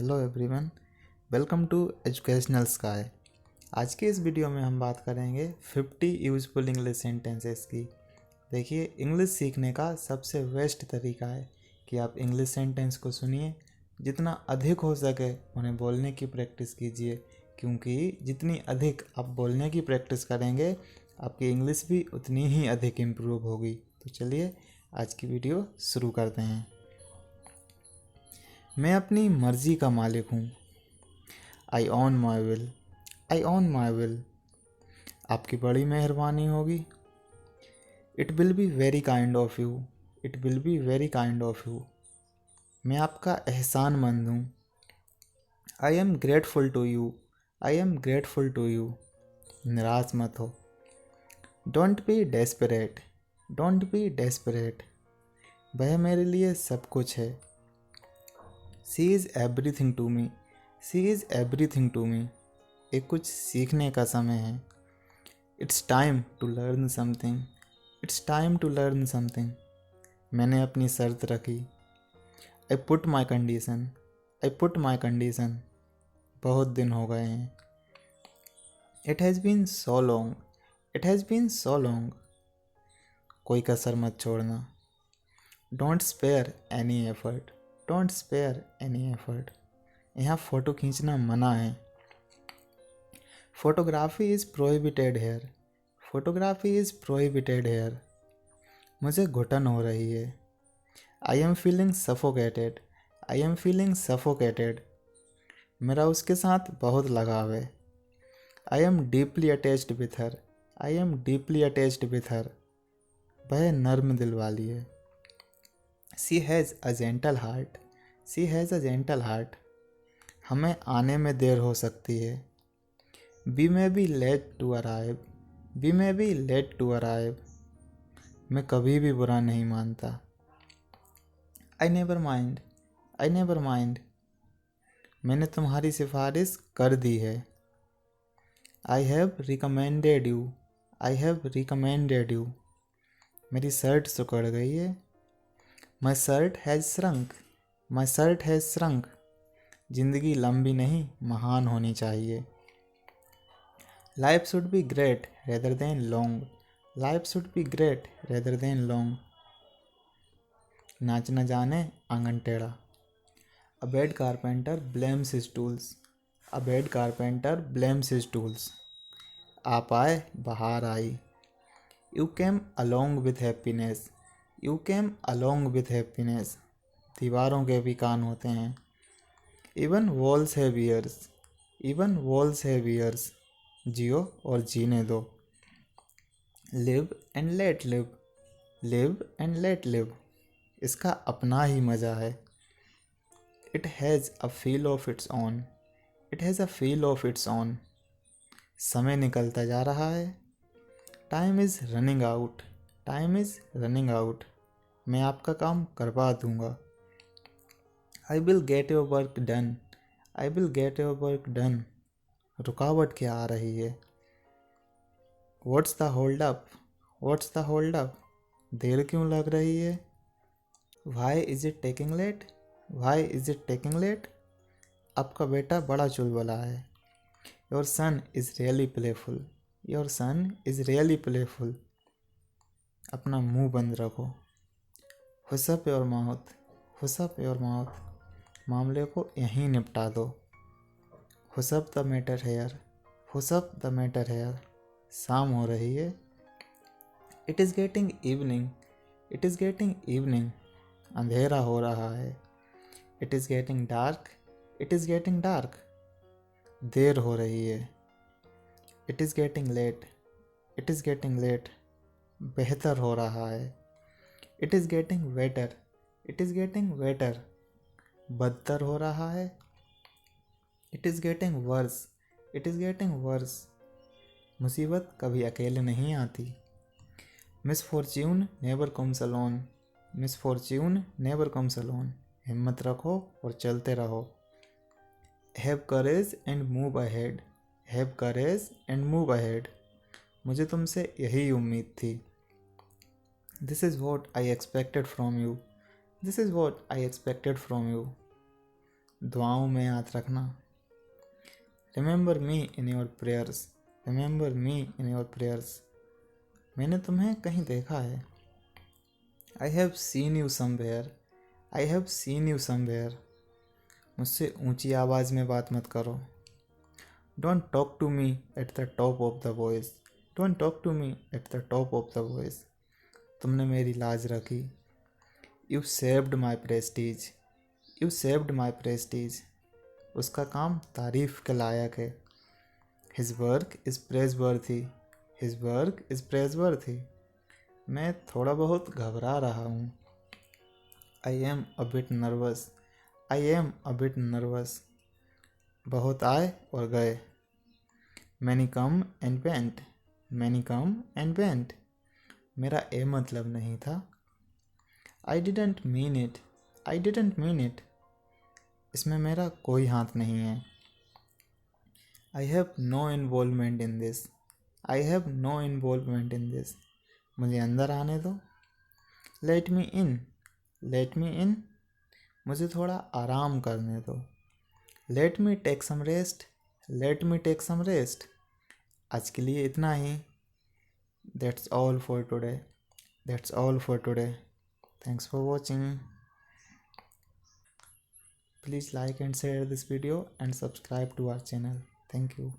Hello everyone, welcome to Educational Sky. आज के इस वीडियो में हम बात करेंगे 50 यूजफुल इंग्लिश सेंटेंसेस की। देखिए, इंग्लिश सीखने का सबसे बेस्ट तरीका है कि आप इंग्लिश सेंटेंस को सुनिए, जितना अधिक हो सके उन्हें बोलने की प्रैक्टिस कीजिए, क्योंकि जितनी अधिक आप बोलने की प्रैक्टिस करेंगे आपकी इंग्लिश भी उतनी ही अधिक इम्प्रूव होगी। तो चलिए आज की वीडियो शुरू करते हैं। मैं अपनी मर्जी का मालिक हूँ। I on my will. I on my will. आपकी बड़ी मेहरबानी होगी। It will be very kind of you. It will be very kind of you. मैं आपका एहसानमंद हूँ। I am grateful to you. I am grateful to you. निराश मत हो। Don't be desperate. Don't be desperate. वह मेरे लिए सब कुछ है। She is everything to me. She is everything to me. एक कुछ सीखने का समय है। It's time to learn something. It's time to learn something. मैंने अपनी शर्त रखी। I put my condition. I put my condition. बहुत दिन हो गए हैं। It has been so long. It has been so long. कोई कसर मत छोड़ना। Don't spare any effort. Don't spare any effort. यहाँ फ़ोटो खींचना मना है। Photography is prohibited here. Photography is prohibited here. मुझे घुटन हो रही है। I am feeling suffocated. I am feeling suffocated. मेरा उसके साथ बहुत लगाव है। I am deeply attached with her. I am deeply attached with her. वह नर्म दिल वाली है। She has a gentle heart. She has a gentle heart. हमें आने में देर हो सकती है। We may be late to arrive. We may be late to arrive. मैं कभी भी बुरा नहीं मानता। I never mind. I never mind. मैंने तुम्हारी सिफारिश कर दी है। I have recommended you. I have recommended you. मेरी शर्ट सिकुड़ गई है। My shirt has shrunk. My shirt has shrunk. जिंदगी लंबी नहीं, महान होनी चाहिए। Life should be great rather than long. Life should be great rather than long. नाच न जाने आंगन टेढ़ा। A bad carpenter blames his tools. A bad carpenter blames his tools. आप आए, बाहर आई। You came along with happiness. You came along with happiness. दीवारों के भी कान होते हैं। Even walls have ears. Even walls have ears. जियो और जीने दो। Live and let live. Live and let live. इसका अपना ही मज़ा है। It has a feel of its on. It has a feel of its on. समय निकलता जा रहा है। Time is running out. Time is running out. मैं आपका काम करवा दूंगा। I will get your work done. I will get your work done. रुकावट क्या आ रही है? What's the hold up? What's the hold up? देर क्यों लग रही है? Why is it taking late? Why is it taking late? आपका बेटा बड़ा चुलबुला है। Your son is really playful. Your son is really playful. अपना मुंह बंद रखो। Hush up your mouth. Hush up your mouth. मामले को यहीं निपटा दो। Hush up the matter here. Hush up the matter here. शाम हो रही है। It is getting evening. It is getting evening. अंधेरा हो रहा है। It is getting dark. It is getting dark. देर हो रही है। It is getting late. It is getting late. बेहतर हो रहा है। It is getting better. It is getting better. बदतर हो रहा है। It is getting worse. It is getting verse. मुसीबत कभी अकेले नहीं आती। Miss Fortune never comes alone. Miss Fortune never comes alone. हिम्मत रखो और चलते रहो। Have courage and move ahead. Have courage and move ahead. मुझे तुमसे यही उम्मीद थी। This is what I expected from you. This is what I expected from you. दुआओं में याद रखना। Remember me in your prayers, remember me in your prayers. मैंने तुम्हें कहीं देखा है। I have seen you somewhere, I have seen you somewhere. मुझसे ऊंची आवाज़ में बात मत करो। Don't talk to me at the top of the voice, don't talk to me at the top of the voice. तुमने मेरी लाज रखी। You saved my prestige, you saved my prestige. उसका काम तारीफ़ के लायक है। His work is praiseworthy, his work is praiseworthy. मैं थोड़ा बहुत घबरा रहा हूँ। I am a bit nervous, I am a bit nervous. बहुत आए और गए। Many come and went, many come and went. मेरा ए मतलब नहीं था। I didn't mean it, I didn't mean it. इसमें मेरा कोई हाथ नहीं है। I have no involvement in this, I have no involvement in this. मुझे अंदर आने दो। Let me in, let me in. मुझे थोड़ा आराम करने दो। Let me take some rest, let me take some rest. आज के लिए इतना ही। That's all for today, that's all for today. Thanks for watching. Please like and share this video and subscribe to our channel. Thank you.